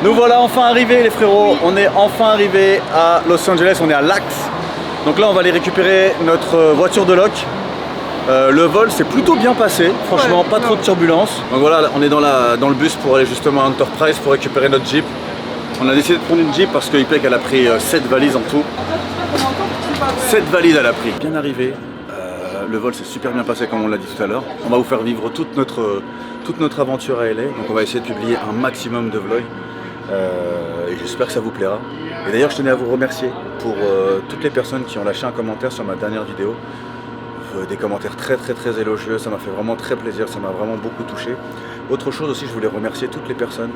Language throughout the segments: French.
Nous voilà enfin arrivés les frérots, on est enfin arrivés à Los Angeles, on est à l'Axe. Donc là on va aller récupérer notre voiture de loc. Le vol s'est plutôt bien passé, franchement pas trop de turbulences. Donc voilà, on est dans le bus pour aller justement à Enterprise pour récupérer notre Jeep. On a décidé de prendre une Jeep parce qu'il paraît qu'elle a pris 7 valises en tout. 7 valises elle a pris. Bien arrivé, le vol s'est super bien passé comme on l'a dit tout à l'heure. On va vous faire vivre toute notre aventure à LA. Donc on va essayer de publier un maximum de vlogs. Et j'espère que ça vous plaira. Et d'ailleurs je tenais à vous remercier pour toutes les personnes qui ont lâché un commentaire sur ma dernière vidéo. Des commentaires très élogieux, ça m'a fait vraiment très plaisir, ça m'a vraiment beaucoup touché. Autre chose aussi, je voulais remercier toutes les personnes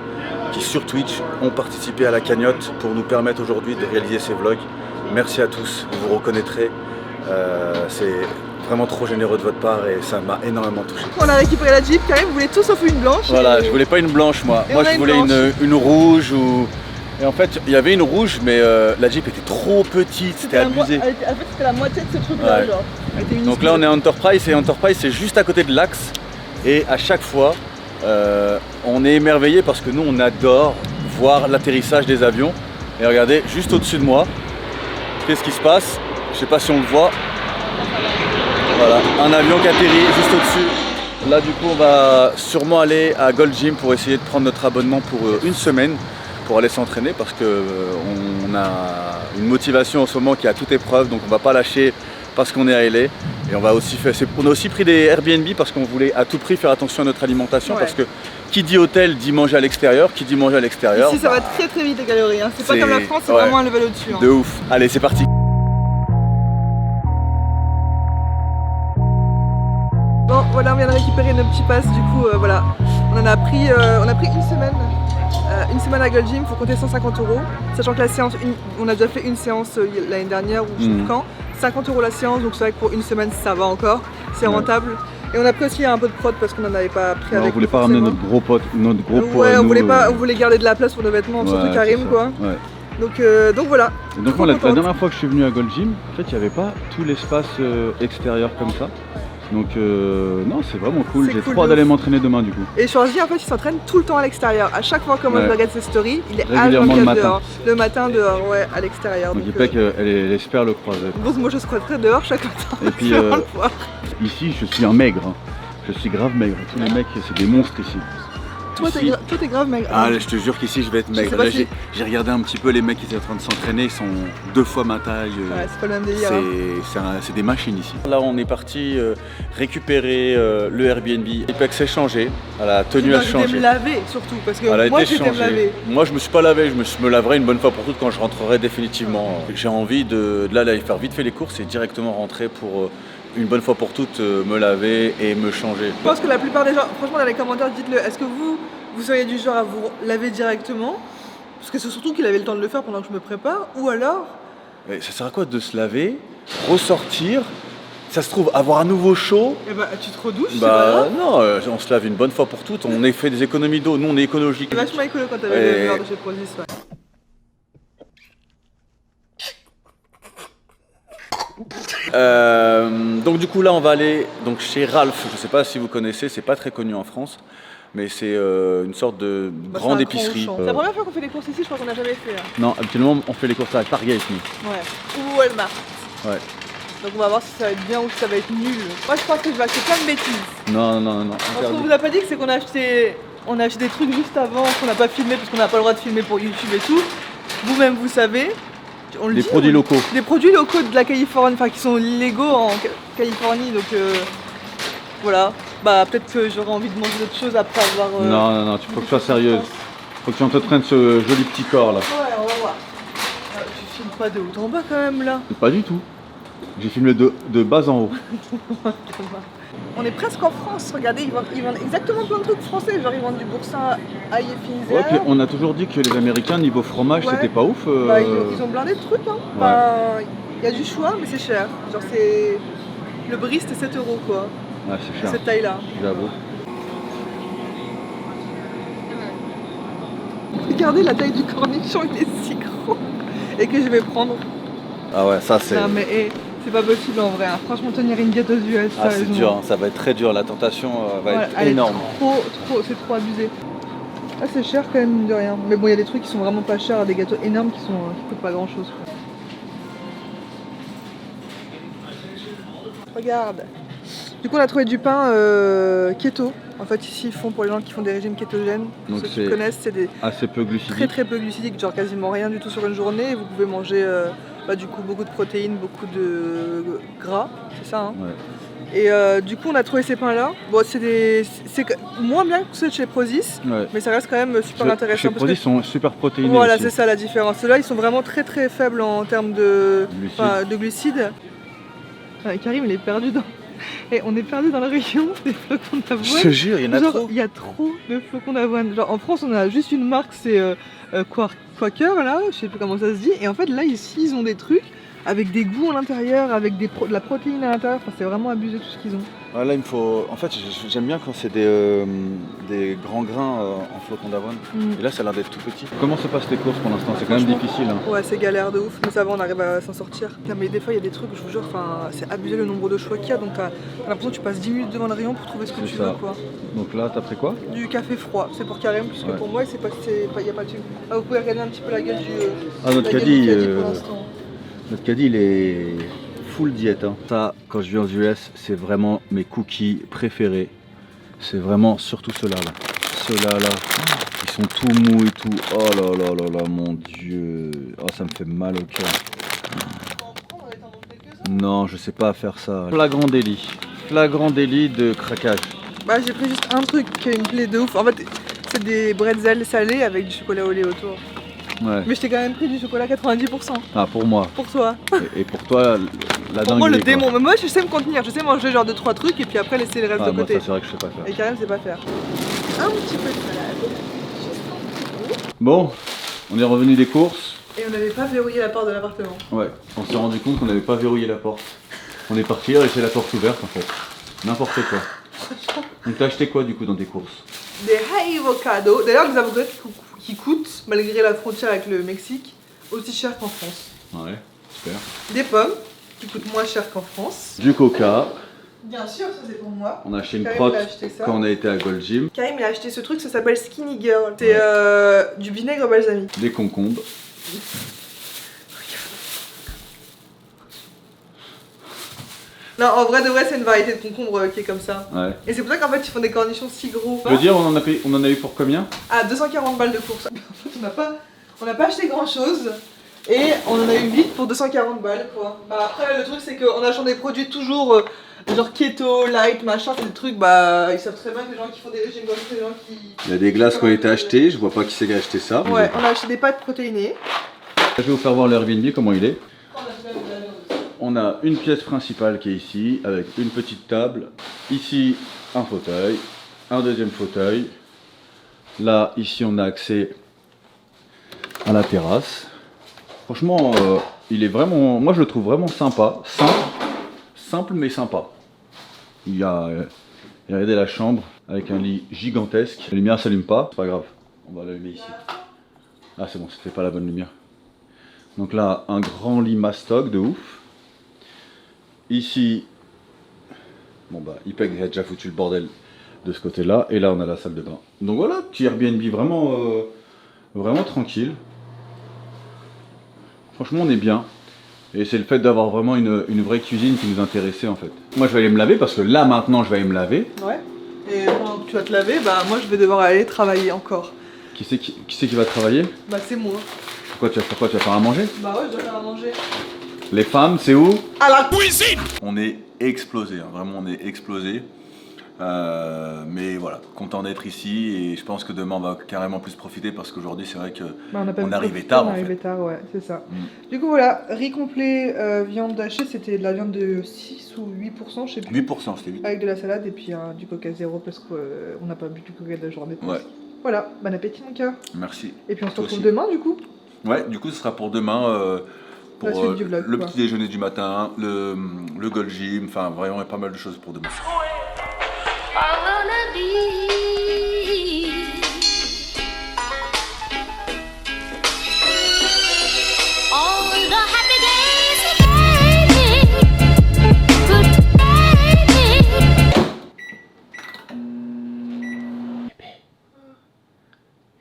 qui sur Twitch ont participé à la cagnotte pour nous permettre aujourd'hui de réaliser ces vlogs. Merci à tous, vous vous reconnaîtrez, c'est vraiment trop généreux de votre part et ça m'a énormément touché. On a récupéré la Jeep, Karim voulait tout sauf une blanche. Voilà, je voulais pas une blanche moi, moi je voulais une rouge ou... Et en fait, il y avait une rouge, mais la Jeep était trop petite, c'était abusé. En fait, c'était la moitié de ce truc-là, ouais. genre. Donc là, on est à Enterprise, et Enterprise, c'est juste à côté de l'Axe. Et à chaque fois, on est émerveillé parce que nous, on adore voir l'atterrissage des avions. Et regardez, juste au-dessus de moi, qu'est-ce qui se passe? Je sais pas si on le voit. Voilà, un avion qui atterrit juste au-dessus. Là, du coup, on va sûrement aller à Gold Gym pour essayer de prendre notre abonnement pour une semaine. Pour aller s'entraîner parce qu'on a une motivation en ce moment qui est à toute épreuve, donc on va pas lâcher parce qu'on est à LA. Et on a aussi pris des Airbnb parce qu'on voulait à tout prix faire attention à notre alimentation, parce que qui dit hôtel dit manger à l'extérieur, qui dit manger à l'extérieur. Ici ça va très vite les calories, hein. C'est pas comme la France, c'est vraiment un level au-dessus. Hein. De ouf. Allez, c'est parti. Bon voilà, on vient de récupérer nos petits passes, du coup voilà, on a pris une semaine à Gold Gym, il faut compter 150 €, sachant que la séance, on a déjà fait une séance l'année dernière ou je sais plus quand, 50 € la séance, donc c'est vrai que pour une semaine ça va encore, c'est rentable. Et on a pris aussi un peu de prod parce qu'on n'en avait pas pris avec. On voulait pas ramener notre gros pot, ouais, on voulait garder de la place pour nos vêtements, surtout Karim quoi. Ouais. Donc voilà. Et donc moi, la dernière fois que je suis venu à Gold Gym, en fait il n'y avait pas tout l'espace extérieur comme ça. Donc non, c'est vraiment cool, j'ai trop hâte d'aller m'entraîner demain du coup. Et Changi en fait il s'entraîne tout le temps à l'extérieur. À chaque fois que moi je regarde ses stories, il est régulièrement le matin. Dehors. Le matin dehors, ouais, à l'extérieur. Donc il paraît qu'elle espère le croiser. Donc moi je squatterai dehors chaque matin. Et puis ici je suis un maigre, hein. Je suis grave maigre, tous les mecs c'est des monstres ici. Toi t'es grave maigre. Ah je te jure qu'ici je vais être maigre. Là, j'ai regardé un petit peu les mecs qui étaient en train de s'entraîner, ils sont 2 fois ma taille. Ouais, c'est pas le même délire. C'est des machines ici. Là on est parti récupérer le Airbnb. Ipex s'est changé, la tenue a changé. Je vais me laver surtout parce que moi je vais me laver. Moi je me suis pas lavé, je me laverai une bonne fois pour toutes quand je rentrerai définitivement. J'ai envie de là aller faire vite fait les courses et directement rentrer pour une bonne fois pour toutes me laver et me changer. Je pense que la plupart des gens, franchement dans les commentaires dites-le, est-ce que vous seriez du genre à vous laver directement? Parce que c'est surtout qu'il avait le temps de le faire pendant que je me prépare, ou alors... Mais ça sert à quoi de se laver, ressortir, ça se trouve avoir à nouveau chaud? Et bah tu te redouches, bah non, on se lave une bonne fois pour toutes, on a fait des économies d'eau, nous on est écologique. C'est vachement écolo quand t'avais le verre de chez Prozis, ouais. Donc du coup là on va aller chez Ralph, je sais pas si vous connaissez, c'est pas très connu en France, mais c'est une sorte de grande épicerie. C'est la première fois qu'on fait les courses ici, je crois qu'on n'a jamais fait. Hein. Non, habituellement on fait les courses à Target ici. Ouais, ou Walmart. Ouais. Donc on va voir si ça va être bien ou si ça va être nul. Moi je pense que je vais acheter plein de bêtises. Non. Ce qu'on vous a pas dit, c'est qu'on a acheté des trucs juste avant qu'on n'a pas filmé parce qu'on n'a pas le droit de filmer pour YouTube et tout. Vous-même vous savez. Des produits locaux. Des produits locaux de la Californie, enfin qui sont légaux en Californie, donc voilà. Bah peut-être que j'aurai envie de manger d'autres choses après avoir... Non, tu faut que tu sois sérieuse. Faut que tu entretiennes ce joli petit corps là. Ouais, on va voir. Tu filmes pas de haut en bas quand même là. Pas du tout. J'ai filmé de bas en haut. On est presque en France, regardez, ils vendent exactement plein de trucs français, genre ils vendent du boursin ail et finzer. Ouais, puis on a toujours dit que les Américains niveau fromage c'était pas ouf. Bah, ils ont blindé de trucs, hein. Ouais. Il y a du choix mais c'est cher. Genre c'est... Le brie c'était 7 € quoi. Ouais, c'est cher. Cette taille là. J'avoue. Regardez la taille du cornichon, il est si gros. Et que je vais prendre. Ah ouais, ça c'est... Non mais c'est pas possible en vrai, hein. Franchement tenir une diète aux US, c'est dur, hein. Ça va être très dur, la tentation va être énorme. C'est trop abusé. Ah, c'est cher quand même, mine de rien. Mais bon, il y a des trucs qui sont vraiment pas chers, des gâteaux énormes qui coûtent pas grand chose. Regarde. Du coup, on a trouvé du pain keto. En fait, ici, ils font pour les gens qui font des régimes kétogènes. Donc ceux qui connaissent, c'est des assez peu glucidique. très peu glucidiques, genre quasiment rien du tout sur une journée. Et vous pouvez manger du coup beaucoup de protéines, beaucoup de gras, c'est ça. Hein. Ouais. Et du coup, on a trouvé ces pains-là. Bon, c'est moins bien que ceux de chez Prozis, Ouais. mais ça reste quand même super intéressant. Chez Prozis, ils sont super protéinés. Voilà, aussi. c'est ça la différence. Ceux-là, ils sont vraiment très très faibles en termes de glucides. Ouais, Karim, il est perdu dans... Et on est perdu dans la région des flocons d'avoine. Je te jure, il y en a trop. Il y a trop de flocons d'avoine. Genre en France, on a juste une marque, c'est Quaker, là, je sais plus comment ça se dit. Et en fait, là, ici, ils ont des trucs avec des goûts à l'intérieur, avec de la protéine à l'intérieur. Enfin, c'est vraiment abusé tout ce qu'ils ont. Ah, là, il me faut. En fait, j'aime bien quand c'est des grands grains en flocons d'avoine. Et là, ça a l'air d'être tout petit. Comment se passent tes courses pour l'instant? C'est quand même difficile. Hein. Ouais, c'est galère de ouf, mais ça va, on arrive à s'en sortir. Non, mais des fois, il y a des trucs, je vous jure, c'est abusé le nombre de choix qu'il y a. Donc, t'as l'impression que tu passes 10 minutes devant le rayon pour trouver ce que tu veux, quoi. Donc là, t'as pris quoi? Du café froid, c'est pour Karim, puisque pour moi, il n'y a pas de sucre. Ah, vous pouvez regarder un petit peu la gueule du. Notre caddie caddie. pour l'instant. Notre caddie, il est full diète. Hein. Ça, quand je viens aux US, c'est vraiment mes cookies préférés. C'est vraiment surtout ceux-là. Là. Ceux-là, là, ils sont tout mous et tout. Oh là là là là, mon Dieu. Oh, ça me fait mal au cœur. Non, je sais pas faire ça. Flagrant délit. Flagrant délit de craquage. Bah, j'ai pris juste un truc qui me plaît de ouf. En fait, c'est des bretzels salés avec du chocolat au lait autour. Ouais. Mais je t'ai quand même pris du chocolat 90%. Ah, pour moi. Pour toi. Et pour toi, la Pour moi, le dinguerie, démon. Mais moi, je sais me contenir. Je sais manger genre 2-3 trucs et puis après laisser le reste de moi, côté. ça, c'est vrai que je sais pas faire. Et Karim sait pas faire. Un petit peu de salade. Bon, on est revenu des courses. Et on n'avait pas verrouillé la porte de l'appartement. Ouais, on s'est rendu compte qu'on n'avait pas verrouillé la porte. On est parti, laisser la porte ouverte en fait. N'importe quoi. Donc t'as acheté quoi du coup dans tes courses? Des avocados. D'ailleurs, des avocados qui coûtent, malgré la frontière avec le Mexique, aussi cher qu'en France. Ouais, super. Des pommes qui coûtent moins cher qu'en France. Du coca. Bien sûr, ça c'est pour moi. On a acheté une Karim, crotte il a acheté ça. quand on a été à Gold Gym. Karim il a acheté ce truc, ça s'appelle Skinny Girl. C'est du vinaigre balsamique. Des concombres. Non, en vrai de vrai, c'est une variété de concombre qui est comme ça. Ouais. Et c'est pour ça qu'en fait, ils font des cornichons si gros. Je veux dire, on en a eu pour combien? À 240 balles de course. En fait, on n'a pas acheté grand chose. Et on en a eu vite pour 240 balles quoi. Bah après le truc c'est qu'en achetant des produits toujours genre keto, light, machin, c'est des trucs ils savent très bien que les gens qui font des régimes comme ça, c'est des gens qui... Il y a des glaces qui ont été achetées, je vois pas qui c'est qui a acheté ça. Ouais, on a acheté des pâtes protéinées. Je vais vous faire voir l'Airbnb, comment il est. On a une pièce principale qui est ici, avec une petite table. Ici, un fauteuil, un deuxième fauteuil. Là, ici, on a accès à la terrasse. Franchement, il est vraiment, moi je le trouve vraiment sympa, simple mais sympa. Il y a regardez la chambre avec un lit gigantesque. La lumière s'allume pas, c'est pas grave, on va l'allumer ici. Ah c'est bon, c'était pas la bonne lumière. Donc là, un grand lit mastoc de ouf. Ici, bon bah, Ipek a déjà foutu le bordel de ce côté-là. Et là, on a la salle de bain. Donc voilà, petit Airbnb vraiment, vraiment tranquille. Franchement, on est bien. Et c'est le fait d'avoir vraiment une vraie cuisine qui nous intéressait en fait. Moi, je vais aller me laver parce que là, maintenant, je vais aller me laver. Ouais. Et pendant que tu vas te laver, bah moi, je vais devoir aller travailler encore. Qui c'est qui va travailler? Bah c'est moi. Pourquoi tu vas faire à manger? Bah ouais, je dois faire à manger. Les femmes, c'est où? À la cuisine. On est explosé, hein. Vraiment on est explosé. Mais voilà, content d'être ici et je pense que demain on va carrément plus profiter parce qu'aujourd'hui c'est vrai que on est arrivé tard. On est arrivé tard, ouais, c'est ça. Du coup voilà, riz complet, viande hachée, c'était de la viande de 6 ou 8%, je sais plus. 8%, c'était 8. Avec de la salade et puis du coca zéro parce qu'on n'a pas bu du coca de la journée. Ouais. Voilà, bon appétit mon cœur. Merci. Et puis on se Toi retrouve aussi. demain du coup. Ouais, du coup ce sera pour demain. Pour La suite du vlog, le quoi. petit déjeuner du matin, le Gold Gym, enfin vraiment il y a pas mal de choses pour demain.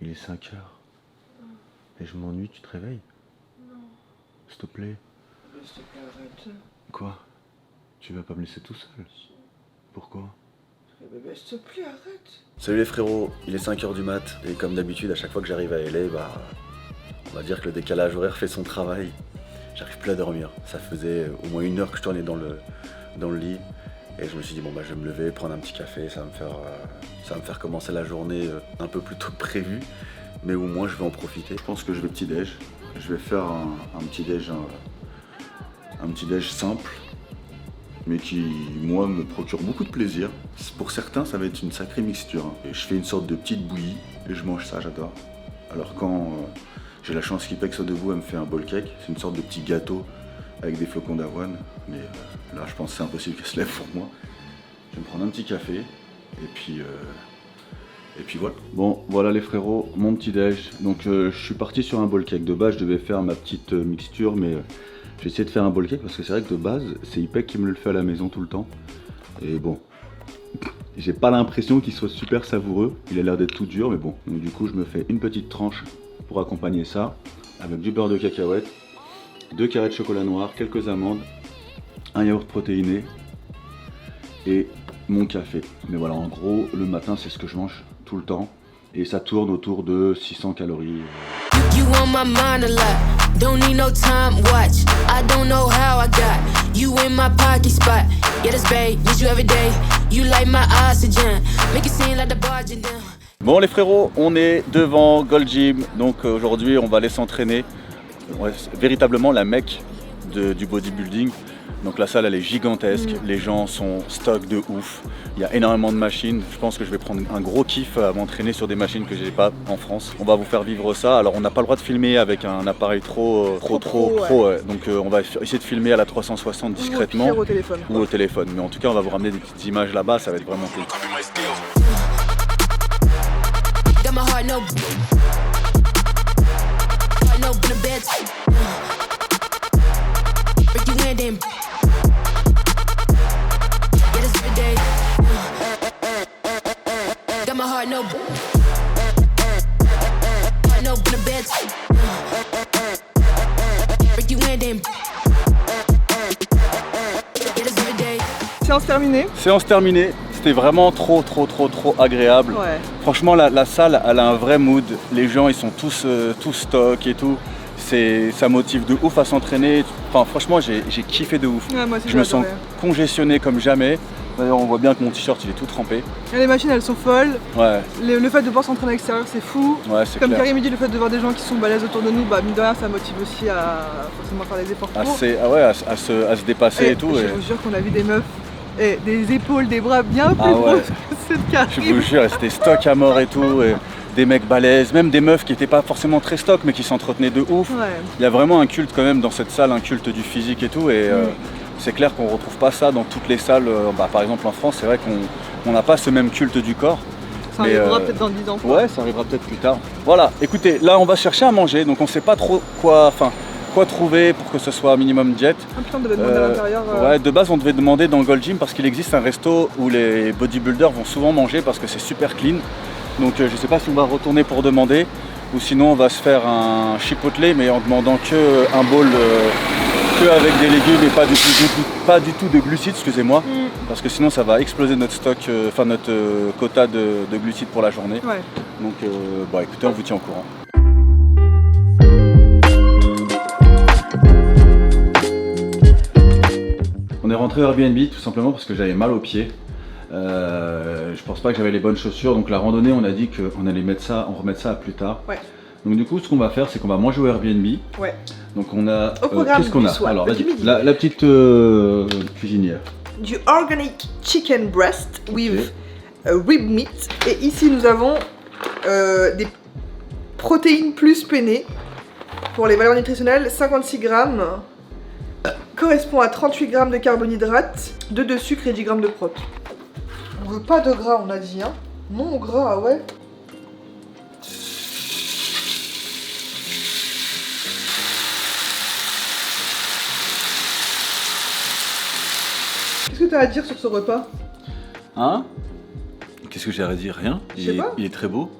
Il est 5 heures. Et je m'ennuie, tu te réveilles? Non. S'il te plaît. S'il te plaît, arrête. Quoi? Tu vas pas me laisser tout seul? Pourquoi? Bébé, s'il te plaît, arrête. Salut les frérots, il est 5h du mat et comme d'habitude à chaque fois que j'arrive à LA, on va dire que le décalage horaire fait son travail. J'arrive plus à dormir. Ça faisait au moins 1 heure que je tournais dans le lit et je me suis dit bon bah je vais me lever, prendre un petit café, ça va me faire commencer la journée un peu plus tôt que prévu, mais au moins je vais en profiter. Je pense que je vais petit déj. Je vais faire un petit déj simple, mais qui, moi, me procure beaucoup de plaisir. Pour certains, ça va être une sacrée mixture. Et je fais une sorte de petite bouillie et je mange ça, j'adore. Alors quand j'ai la chance qu'Ipex soit debout, elle me fait un bowl cake. C'est une sorte de petit gâteau avec des flocons d'avoine. Mais là, je pense que c'est impossible qu'elle se lève pour moi. Je vais me prendre un petit café et puis voilà. Bon, voilà les frérots, mon petit déj. Donc je suis parti sur un bowl cake. De base, je devais faire ma petite mixture, mais j'ai essayé de faire un bowl cake parce que c'est vrai que de base, c'est Ipek qui me le fait à la maison tout le temps. Et bon, j'ai pas l'impression qu'il soit super savoureux. Il a l'air d'être tout dur, mais bon. Donc du coup, je me fais une petite tranche pour accompagner ça avec du beurre de cacahuète, 2 carrés de chocolat noir, quelques amandes, un yaourt protéiné et mon café. Mais voilà, en gros, le matin, c'est ce que je mange tout le temps. Et ça tourne autour de 600 calories. You on my mind a lot, don't need no time watch. I don't know how I got you in my pocket spot. Yeah, that's babe, need you every day. You like my oxygen, make it seem like the barging down. Bon les frérots, on est devant Gold Gym, donc aujourd'hui on va aller s'entraîner. Ouais, c'est véritablement la mecque du bodybuilding. Donc la salle elle est gigantesque, les gens sont stock de ouf, il y a énormément de machines. Je pense que je vais prendre un gros kiff à m'entraîner sur des machines que j'ai pas en France. On va vous faire vivre ça. Alors on n'a pas le droit de filmer avec un appareil trop pro, ouais. Donc on va essayer de filmer à la 360 discrètement ou au téléphone. Mais en tout cas on va vous ramener des petites images là-bas, ça va être vraiment cool. Got my heart no in the bed. Break you in then. Yeah, this every day. Got my heart no in the bed. Break you in then. Yeah, this every day. Séance terminée. Séance terminée. C'était vraiment trop agréable. Ouais. Franchement la salle elle a un vrai mood, les gens ils sont tous stock et tout, ça motive de ouf à s'entraîner. Enfin franchement j'ai kiffé de ouf. Ouais, moi aussi, je me sens congestionné comme jamais. D'ailleurs on voit bien que mon t-shirt il est tout trempé. Et les machines elles sont folles. Ouais. Le fait de pouvoir s'entraîner à l'extérieur c'est fou. Ouais, c'est comme clair. Karim dit, le fait de voir des gens qui sont balèzes autour de nous, mine de rien ça motive aussi à forcément faire des efforts pour. À se dépasser et tout. Je vous jure qu'on a vu des meufs. Et des épaules, des bras bien plus grosses que ceux de Karim. Je vous jure, c'était stock à mort et tout, et des mecs balèzes, même des meufs qui n'étaient pas forcément très stock mais qui s'entretenaient de ouf. Ouais. Il y a vraiment un culte quand même dans cette salle, un culte du physique et tout, et c'est clair qu'on ne retrouve pas ça dans toutes les salles. Par exemple en France, c'est vrai qu'on n'a pas ce même culte du corps. Ça arrivera peut-être dans 10 ans. Ouais, ça arrivera peut-être plus tard. Voilà, écoutez, là on va chercher à manger, donc on ne sait pas trop quoi trouver pour que ce soit minimum diète. Ah putain, on devait demander à l'intérieur. Ouais, de base on devait demander dans Gold Gym parce qu'il existe un resto où les bodybuilders vont souvent manger parce que c'est super clean. Donc je sais pas si on va retourner pour demander ou sinon on va se faire un chipotle mais en demandant que un bowl que avec des légumes et pas du tout de glucides, excusez-moi. Parce que sinon ça va exploser notre stock, notre quota de glucides pour la journée. Ouais. Donc écoutez, on vous tient au courant. On est rentré au Airbnb tout simplement parce que j'avais mal aux pieds. Je pense pas que j'avais les bonnes chaussures, donc la randonnée on a dit qu'on allait remettre ça à plus tard. Ouais. Donc du coup ce qu'on va faire c'est qu'on va manger au Airbnb. Ouais. Donc on a qu'est-ce qu'on a soir, alors vas-y, midi. la petite cuisinière. Du organic chicken breast with rib meat. Et ici nous avons des protéines plus peinées pour les valeurs nutritionnelles, 56 grammes. Correspond à 38 grammes de carbohydrates, 2 de sucre et 10 grammes de prot. On veut pas de gras, on a dit, hein. Non, gras, ouais. Qu'est-ce que t'as à dire sur ce repas? Hein? Qu'est-ce que j'ai à dire? Rien. Je sais pas. Il est très beau.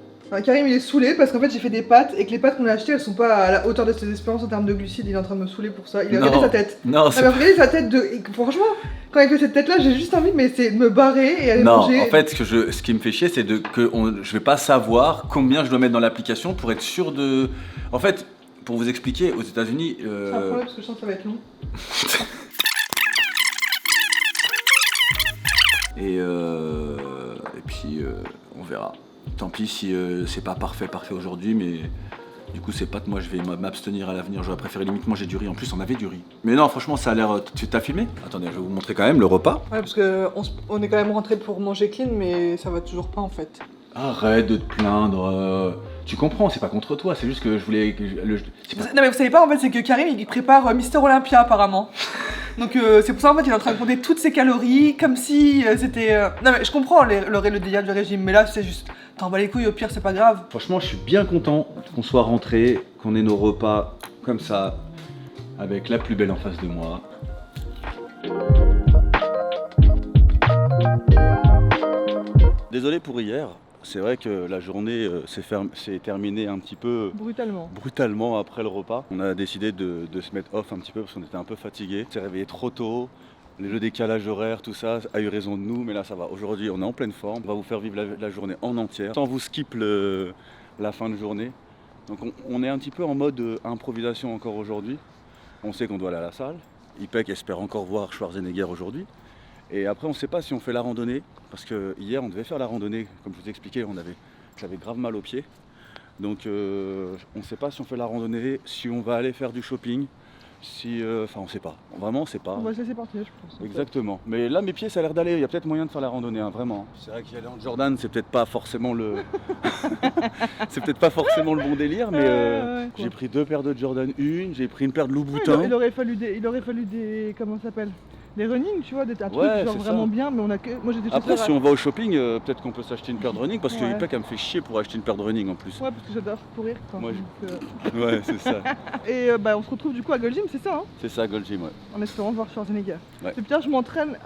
Karim il est saoulé parce qu'en fait j'ai fait des pâtes et que les pâtes qu'on a achetées elles sont pas à la hauteur de ses espérances en termes de glucides, il est en train de me saouler pour ça. Il a regardé sa tête. Non, il a regardé sa tête et franchement, quand il fait cette tête là, j'ai juste envie de me barrer et aller manger. Non, en fait, ce qui me fait chier, c'est que je vais pas savoir combien je dois mettre dans l'application pour être sûr de. En fait, pour vous expliquer, aux États-Unis. C'est un problème parce que je sens que ça va être long. Et puis on verra. Tant pis si c'est pas parfait aujourd'hui, mais du coup c'est pas que moi je vais m'abstenir à l'avenir. J'aurais préféré limite manger du riz. En plus on avait du riz. Mais non, franchement ça a l'air. Tu t'as filmé? Attendez, je vais vous montrer quand même le repas. Ouais, parce que on est quand même rentré pour manger clean, mais ça va toujours pas en fait. Arrête de te plaindre. Tu comprends, c'est pas contre toi, c'est juste que je voulais. Non mais vous savez pas en fait, c'est que Karim il prépare Mister Olympia apparemment. Donc c'est pour ça en fait il est en train de compter toutes ses calories comme si c'était... Non mais je comprends le délire du régime, mais là c'est juste... T'en bats les couilles, au pire c'est pas grave. Franchement je suis bien content qu'on soit rentré, qu'on ait nos repas comme ça, avec la plus belle en face de moi. Désolé pour hier. C'est vrai que la journée s'est terminée un petit peu brutalement après le repas. On a décidé de se mettre off un petit peu parce qu'on était un peu fatigué. On s'est réveillé trop tôt, le décalage horaire, tout ça a eu raison de nous, mais là ça va. Aujourd'hui on est en pleine forme, on va vous faire vivre la journée en entière, sans vous skip la fin de journée. Donc on est un petit peu en mode improvisation encore aujourd'hui. On sait qu'on doit aller à la salle. Ipek espère encore voir Schwarzenegger aujourd'hui. Et après, on ne sait pas si on fait la randonnée, parce que hier, on devait faire la randonnée, comme je vous ai expliqué, j'avais grave mal aux pieds. Donc, on ne sait pas si on fait la randonnée, si on va aller faire du shopping, enfin, on ne sait pas. Vraiment, on ne sait pas. On va se laisser partir, je pense. Exactement. Mais là, mes pieds, ça a l'air d'aller. Il y a peut-être moyen de faire la randonnée, hein, vraiment. C'est vrai qu'y aller en Jordan, c'est peut-être pas forcément le... c'est peut-être pas forcément le bon délire, mais j'ai pris 2 paires de Jordan 1, j'ai pris une paire de Louboutin. Il aurait fallu des... Comment ça s'appelle? Des running, tu vois, un truc genre vraiment bien, mais on a que... Moi j'ai des Après, si on va au shopping, peut-être qu'on peut s'acheter une paire de running, parce que Ipek elle me fait chier pour acheter une paire de running en plus. Ouais, parce que j'adore courir quoi. Moi, donc, ouais, c'est ça. Et on se retrouve du coup à Gold Gym, c'est ça hein? C'est ça, Gold Gym, ouais. En espérant voir Schwarzenegger. Ouais. Et putain, je m'entraîne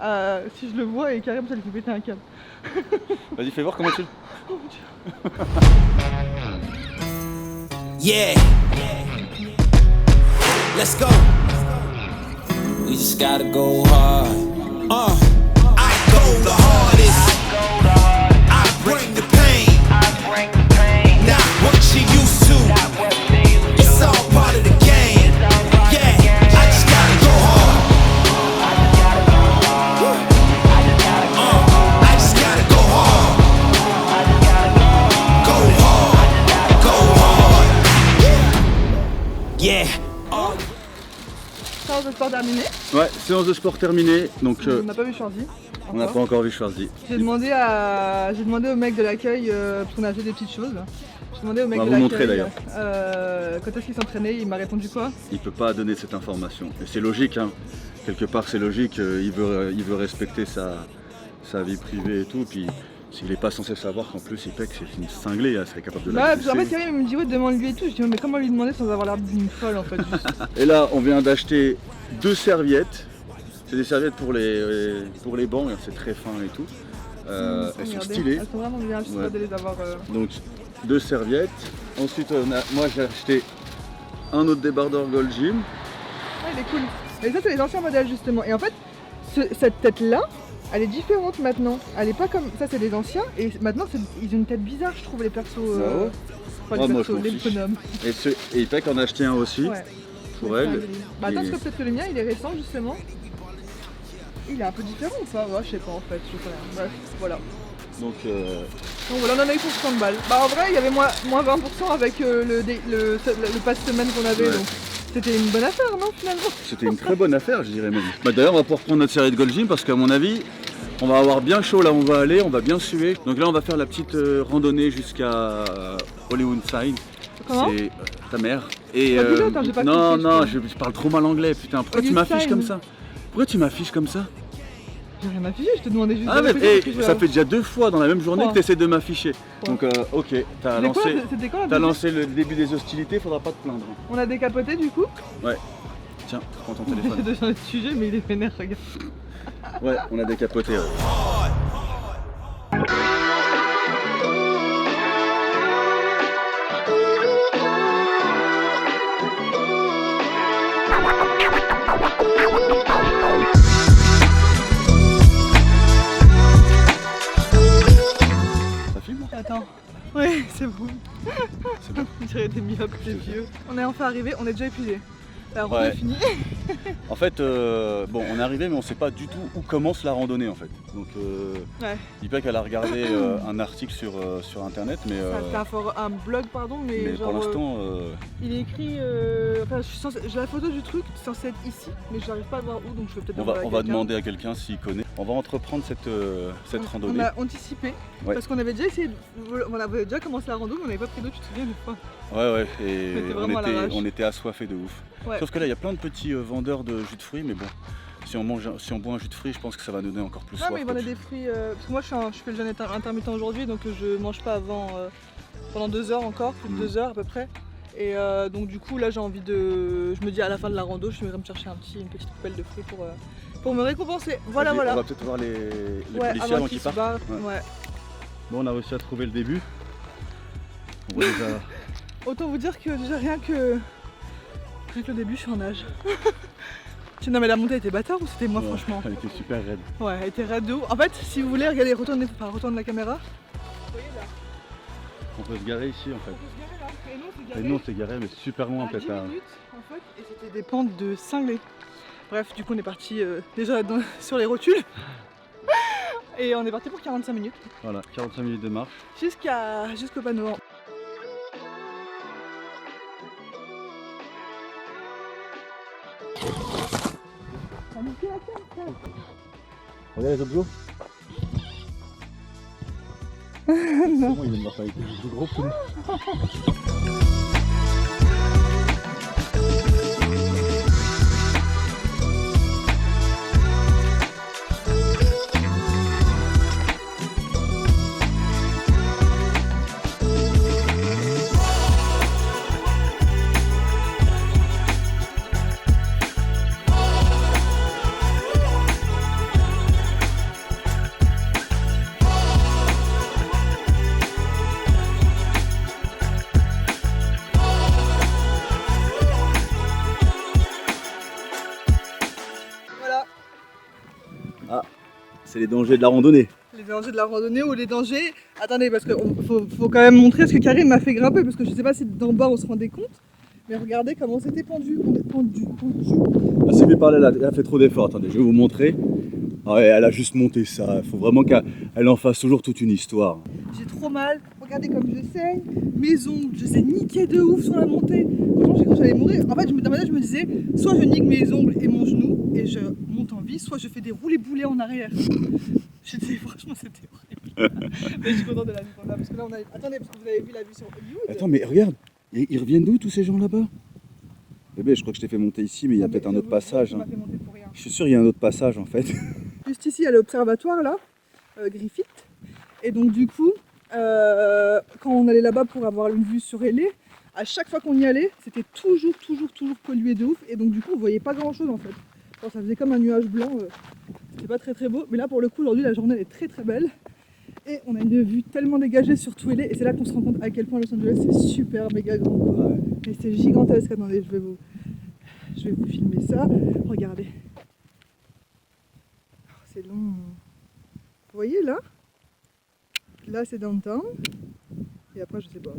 si je le vois et Karim ça lui fait péter un câble. Vas-y, fais voir comment tu le... Oh mon Dieu. Yeah. Let's go. We just gotta go hard. I go the hardest. I bring the pain. Not what you used to. It's all part of the game. Yeah, I just gotta go hard. I just gotta go hard. Go hard. Go hard. Yeah. Séance de sport terminée. Ouais, séance de sport terminée, donc On n'a pas vu Schwarzy. on n'a pas encore vu Schwarzy. J'ai demandé au mec de l'accueil, parce qu'on a acheté des petites choses. J'ai demandé au mec On va de vous montrer, l'accueil quand est-ce qu'il s'entraînait, il m'a répondu quoi? Il peut pas donner cette information. Et c'est logique, hein. Quelque part c'est logique, il veut respecter sa vie privée et tout, puis s'il est pas censé savoir qu'en plus Ipek c'est une cinglée, elle serait capable de la Bah, en fait, Karim me dit ouais, demande-lui et tout. Je dis mais comment lui demander sans avoir l'air d'une folle en fait juste. Et là, on vient d'acheter 2 serviettes. C'est des serviettes pour les bancs, c'est très fin et tout. Elles sont stylées. Elles sont vraiment bien, je suis sûre de les avoir. Donc 2 serviettes. Ensuite, moi j'ai acheté un autre débardeur Gold Gym. Ouais, il est cool. Et ça, c'est les anciens modèles justement. Et en fait, cette tête-là, elle est différente maintenant. Elle est pas comme ça, c'est les anciens. Et maintenant, ils ont une tête bizarre, je trouve, les persos. Enfin, les persos, les bonhommes. Et Ipek en a acheté un aussi. Ouais. Pour elle. Bah attends, parce que peut-être que le mien il est récent justement. Il est un peu différent ou pas? Ouais, je sais pas en fait, je sais rien. Bref, voilà. Donc voilà, on en a eu pour 60 balles. Bah en vrai, il y avait moins 20% avec le pass semaine qu'on avait, donc c'était une bonne affaire, non finalement? C'était une très bonne affaire, je dirais même. Bah, d'ailleurs, on va pouvoir prendre notre série de Gold Gym parce qu'à mon avis, on va avoir bien chaud là où on va aller, on va bien suer. Donc là, on va faire la petite randonnée jusqu'à Hollywood Sign. Comment? C'est ta mère. Et attends, j'ai pas non, compris, je parle trop mal anglais, putain. Pourquoi tu m'affiches comme ça? Pourquoi tu m'affiches comme ça? J'ai rien affiché, je te demandais juste Ah de mais répéter ça fait déjà 2 fois dans la même journée que tu essaies de m'afficher. Donc ok, t'as lancé le début des hostilités, faudra pas te plaindre. On a décapoté du coup? Ouais. Tiens, prends ton téléphone. J'ai déjà le sujet mais il est vénère, regarde. Ouais, on a décapoté. Ouais. C'est bon. C'est bon. On dirait des myopes, des vieux. On est enfin arrivé, on est déjà épuisé. La randonnée Ouais. est finie. En fait, bon, on est arrivé, mais on sait pas du tout où commence la randonnée en fait. Donc, Ouais. Dipek elle a regardé un article sur internet, mais, Un blog, pardon, mais, mais genre. pour l'instant, Il est écrit. Enfin, j'ai la photo du truc, c'est censé être ici, mais j'arrive pas à voir où, donc je vais peut-être on demander à va quelqu'un. demander à quelqu'un s'il connaît. On va entreprendre cette randonnée. On a anticipé, Ouais. parce qu'on avait déjà essayé, on avait déjà commencé la rando, mais on n'avait pas pris d'eau, tu te souviens, une fois. Ouais, et On était vraiment à l'arrache. on était assoiffés de ouf. Ouais. Sauf que là, il y a plein de petits vendeurs de jus de fruits, mais bon, si on boit un jus de fruits, je pense que ça va nous donner encore plus Non, soif. mais il vendait des fruits. Parce que moi, je fais le jeûne intermittent aujourd'hui, donc je mange pas avant pendant 2 heures encore, plus de 2 heures à peu près. Et donc, du coup, là, j'ai envie de. Je me dis à la fin de la rando, je vais me chercher une petite coupelle de fruits pour me récompenser. Voilà, Vas-y, voilà. On va peut-être voir les Ouais, policiers avant qu'ils se partent. barrent. Ouais. Ouais. Bon, on a réussi à trouver le début. On voit déjà. Autant vous dire que déjà rien que le début, je suis en nage. Non, mais la montée était bâtard ou c'était moi, Ouais, franchement? Elle était super raide. Ouais, elle était raide de ouf. En fait, si vous voulez, regardez, retourne la caméra. Vous voyez là, On peut se garer ici en fait. on peut se garer là. Et nous, on s'est Et garé nous, on s'est garé, mais super loin à 10 peut-être. minutes, en fait, et c'était des pentes de cinglés. Bref, du coup, on est parti déjà sur les rotules. Et on est parti pour 45 minutes. Voilà, 45 minutes de marche. Jusqu'au panneau. Regarde les autres jours. Non. Il vient de leur faire des gros poulets. Voilà, C'est les dangers de la randonnée. les dangers de la randonnée ou les dangers. Attendez, parce qu'il faut quand même montrer ce que Karim m'a fait grimper, parce que je sais pas si d'en bas on se rendait compte. Mais regardez comment on s'était pendu. On est pendu. Ah, c'est par là, elle a fait trop d'efforts. Attendez, je vais vous montrer. Ah ouais, elle a juste monté ça. Il faut vraiment qu'elle en fasse toujours toute une histoire. J'ai trop mal. Regardez comme je saigne. Mes ongles, je les ai niqués de ouf sur la montée. Franchement, j'ai cru que j'allais mourir. En fait, dans ma tête, je me disais, soit je nique mes ongles et mon genou et je monte en vie, soit je fais des roulés-boulés en arrière. Franchement, c'était horrible. Mais je suis contente de la vue qu'on a. Parce que là, on a. Attendez, parce que vous avez vu la vue sur Hollywood. Attends, mais regarde, ils reviennent d'où tous ces gens là-bas? Bébé, je crois que je t'ai fait monter ici, mais il y a peut-être un autre passage. Tu Hein. m'as fait monter pour rien. Je suis sûr qu'il y a un autre passage en fait. Juste ici, il y a l'observatoire là, Griffith. Et donc du coup, quand on allait là-bas pour avoir une vue sur Hélé, à chaque fois qu'on y allait, c'était toujours pollué de ouf. Et donc du coup, on voyait pas grand-chose en fait. Genre, ça faisait comme un nuage blanc. C'était pas très beau. Mais là, pour le coup, aujourd'hui, la journée elle est très belle. Et on a une vue tellement dégagée sur tout Hélé. Et c'est là qu'on se rend compte à quel point Los Angeles c'est super méga grand. Ouais. Mais c'est gigantesque. Attendez, je vais vous filmer ça. Regardez. Oh, c'est long. Vous voyez là? Là c'est downtown. Et après je sais pas.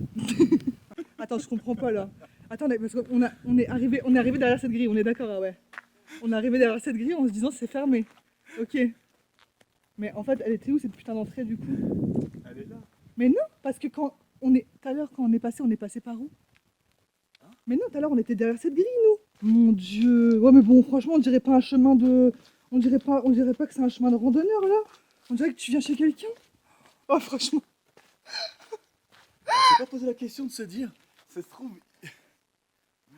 Attends, je comprends pas là. Attendez, parce qu'on est arrivé derrière cette grille, on est d'accord, ah ouais. On est arrivé derrière cette grille en se disant c'est fermé. Ok. Mais en fait, elle était où cette putain d'entrée du coup? Elle est là. Mais non, parce que tout à l'heure quand on est passé par où? Mais non, tout à l'heure on était derrière cette grille nous. Mon dieu. Ouais mais bon, franchement, on dirait pas un chemin de. On dirait pas que c'est un chemin de randonneur là. On dirait que tu viens chez quelqu'un. Oh franchement. On s'est pas posé la question de se dire, ça se trouve. Non,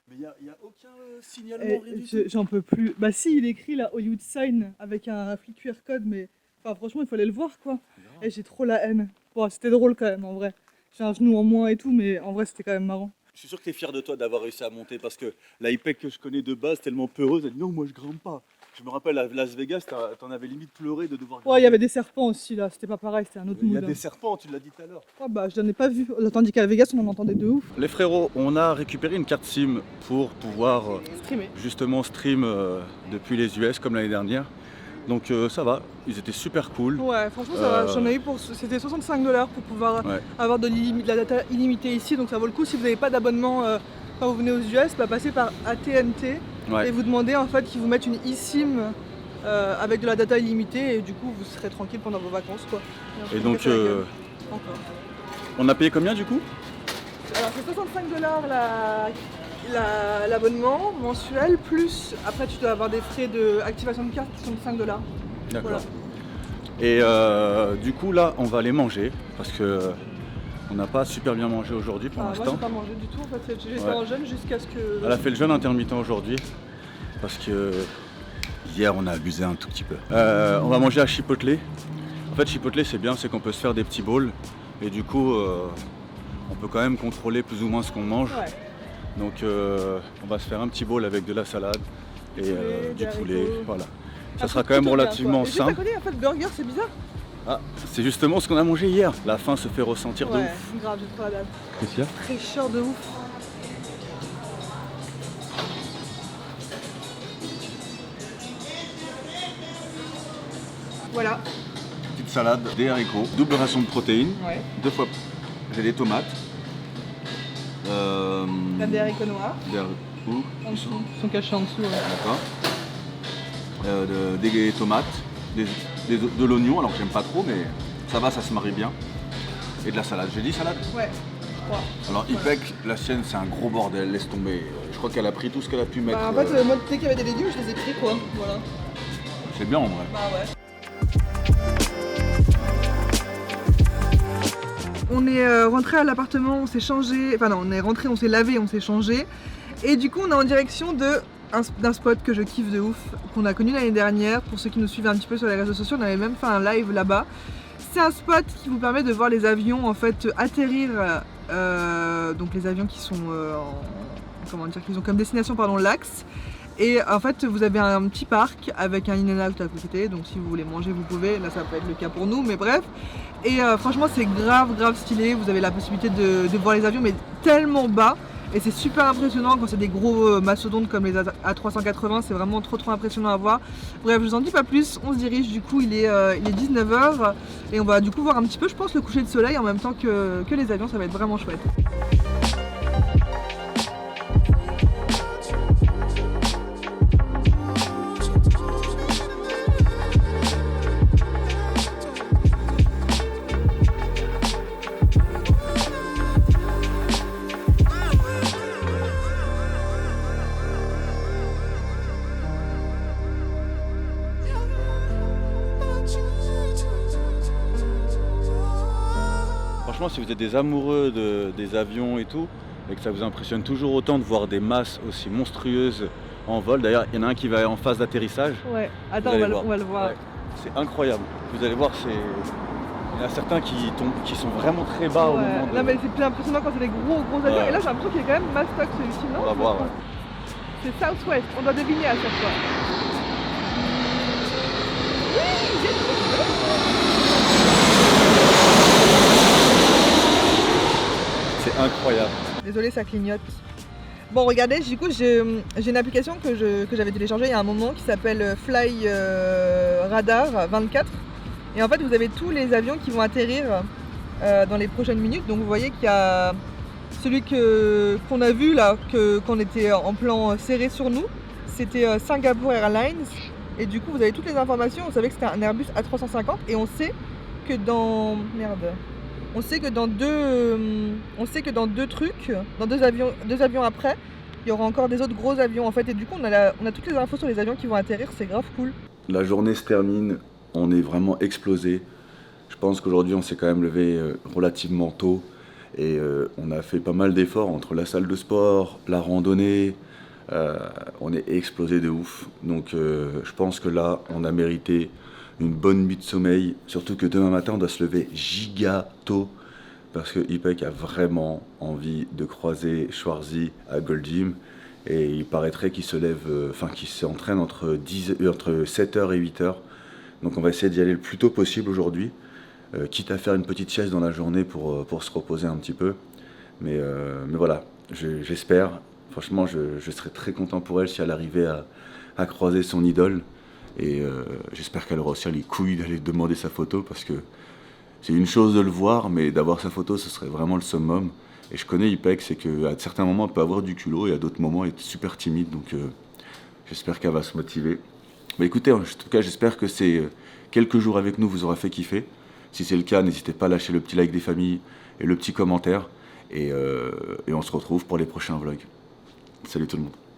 mais il n'y a aucun signalement, rien du tout. J'en peux plus. Bah si, il est écrit là Hollywood Sign avec un flic QR code, mais enfin franchement il fallait le voir quoi. Et j'ai trop la haine. Bon, c'était drôle quand même en vrai. J'ai un genou en moins et tout, mais en vrai c'était quand même marrant. Je suis sûr que tu es fier de toi d'avoir réussi à monter parce que la IPEC que je connais de base, tellement peureuse, elle dit non, moi je grimpe pas. Je me rappelle à Las Vegas, t'en avais limite pleuré de devoir grimper. Ouais, il y avait des serpents aussi là, c'était pas pareil, c'était un autre Il y mood. a des serpents, tu l'as dit tout à l'heure. Ah bah je n'en ai pas vu, tandis qu'à Vegas on en entendait de ouf. Les frérots, on a récupéré une carte SIM pour pouvoir Streamer. justement stream depuis les US comme l'année dernière. Donc ça va, ils étaient super cool. Ouais, franchement ça va. J'en ai eu c'était $65 pour pouvoir Ouais. avoir de la data illimitée ici, donc ça vaut le coup. Si vous n'avez pas d'abonnement quand vous venez aux US, passez par AT&T Ouais. et vous demandez en fait qu'ils vous mettent une eSIM avec de la data illimitée et du coup vous serez tranquille pendant vos vacances quoi. Et donc, Encore. on a payé combien du coup? Alors c'est $65 l'abonnement mensuel, plus après tu dois avoir des frais d'activation de carte qui sont de $5. D'accord. Voilà. Et du coup là, on va aller manger parce que on n'a pas super bien mangé aujourd'hui pour Moi l'instant. j'ai pas mangé du tout en fait, j'étais Ouais. en jeûne jusqu'à ce que... Elle a fait le jeûne intermittent aujourd'hui parce que hier on a abusé un tout petit peu. On va manger à Chipotle. En fait Chipotle c'est bien, c'est qu'on peut se faire des petits bowls et du coup on peut quand même contrôler plus ou moins ce qu'on mange. Ouais. Donc on va se faire un petit bowl avec de la salade et du des poulet. haricots. Voilà. Un Ça sera truc quand même plutôt bien, relativement quoi. Et juste à sain. côté, en fait, burger, c'est bizarre. Ah, c'est justement ce qu'on a mangé hier. La faim se fait ressentir de Ouais, ouf. grave, j'ai trop la date. Qu'est-ce qu'il y a? Fraîcheur de ouf. Voilà. Petite salade, des haricots, double ration de protéines, Ouais. 2 fois. J'ai des tomates. Là, des haricots noirs. Des haricots. En dessous. Ils sont cachés en dessous. Ouais. D'accord. Des tomates, de l'oignon, alors que j'aime pas trop, mais ça va, ça se marie bien. Et de la salade. J'ai dit salade? Ouais. Je crois. Alors Ipek, la sienne c'est un gros bordel, laisse tomber. Je crois qu'elle a pris tout ce qu'elle a pu mettre. Bah, en fait, moi, dès qu'il y avait des légumes, je les ai pris quoi. Voilà. C'est bien en vrai. Bah ouais. On est rentré à l'appartement, on s'est changé, enfin non, on est rentré, on s'est lavé, on s'est changé. Et du coup, on est en direction d'un spot que je kiffe de ouf, qu'on a connu l'année dernière. Pour ceux qui nous suivent un petit peu sur les réseaux sociaux, on avait même fait un live là-bas. C'est un spot qui vous permet de voir les avions en fait atterrir, donc les avions qui sont qui ont comme destination l'Axe. Et en fait vous avez un petit parc avec un in-and-out à côté, donc si vous voulez manger vous pouvez, là ça peut être le cas pour nous, mais bref. Et franchement c'est grave stylé, vous avez la possibilité de voir les avions mais tellement bas. Et c'est super impressionnant quand c'est des gros mastodontes comme les A380, c'est vraiment trop impressionnant à voir. Bref, je vous en dis pas plus, on se dirige, du coup il est 19h et on va du coup voir un petit peu, je pense, le coucher de soleil en même temps que les avions, ça va être vraiment chouette. Franchement, si vous êtes des amoureux des avions et tout, et que ça vous impressionne toujours autant de voir des masses aussi monstrueuses en vol, d'ailleurs il y en a un qui va en phase d'atterrissage. Ouais, attends, Vous on allez va le voir. Ouais, c'est incroyable. Vous allez voir, il y en a certains qui sont vraiment très bas au Ouais. moment de... Non mais c'est plus impressionnant quand c'est des gros avions. Ouais. Et là j'ai l'impression qu'il est quand même mastoc celui-ci, non? On va voir. Ouais. C'est Southwest, on doit deviner à chaque fois. C'est incroyable. Désolé, ça clignote. Bon, regardez, du coup, j'ai une application que j'avais téléchargée il y a un moment qui s'appelle Fly Radar 24. Et en fait, vous avez tous les avions qui vont atterrir dans les prochaines minutes. Donc, vous voyez qu'il y a celui qu'on a vu là, qu'on était en plan serré sur nous. C'était Singapore Airlines. Et du coup, vous avez toutes les informations. Vous savez que c'était un Airbus A350. Et on sait que dans... Merde. On sait que dans deux avions après, il y aura encore des autres gros avions en fait. Et du coup, on a toutes les infos sur les avions qui vont atterrir, c'est grave cool. La journée se termine, on est vraiment explosé. Je pense qu'aujourd'hui, on s'est quand même levé relativement tôt. Et on a fait pas mal d'efforts entre la salle de sport, la randonnée. On est explosé de ouf. Donc je pense que là, on a mérité une bonne nuit de sommeil, surtout que demain matin on doit se lever giga tôt parce que Ipek a vraiment envie de croiser Schwarzy à Gold Gym et il paraîtrait qu'il se lève, qu'il s'entraîne entre 7h et 8h. Donc on va essayer d'y aller le plus tôt possible aujourd'hui, quitte à faire une petite sieste dans la journée pour se reposer un petit peu. Mais voilà, j'espère, franchement je serais très content pour elle si elle arrivait à croiser son idole. Et j'espère qu'elle aura aussi les couilles d'aller demander sa photo, parce que c'est une chose de le voir, mais d'avoir sa photo, ce serait vraiment le summum. Et je connais Ipek, c'est qu'à certains moments, elle peut avoir du culot, et à d'autres moments, elle est super timide. Donc j'espère qu'elle va se motiver. Mais écoutez, en tout cas, j'espère que ces quelques jours avec nous vous aura fait kiffer. Si c'est le cas, n'hésitez pas à lâcher le petit like des familles et le petit commentaire. Et on se retrouve pour les prochains vlogs. Salut tout le monde.